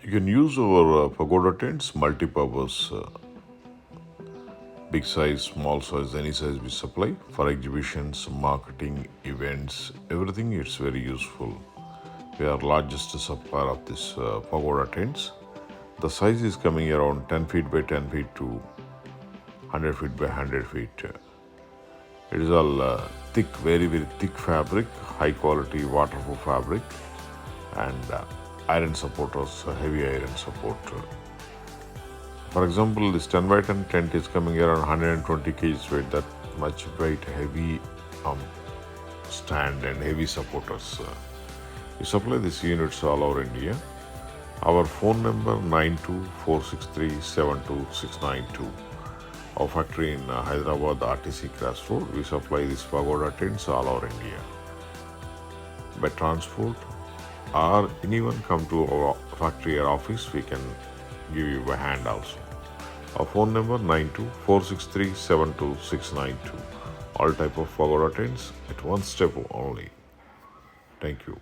You can use our Pagoda tents, multi-purpose, big size, small size, any size we supply for exhibitions, marketing, events, everything. It's very useful. We are largest supplier of this Pagoda tents. The size is coming around 10 feet by 10 feet to 100 feet by 100 feet. It is all thick, very, very thick fabric, high quality waterproof fabric, and iron supporters, heavy iron support. For example, this 10 by 10 tent is coming around 120 kgs weight, that much weight, heavy stand and heavy supporters. We supply these units all over India. Our phone number 9246372692. Our factory in Hyderabad, RTC Cross Road. We supply these Pagoda tents all over India. By transport or anyone come to our factory or office, we can give you by hand also. Our phone number 9246372692. All type of Pagoda tents at one step only. Thank you.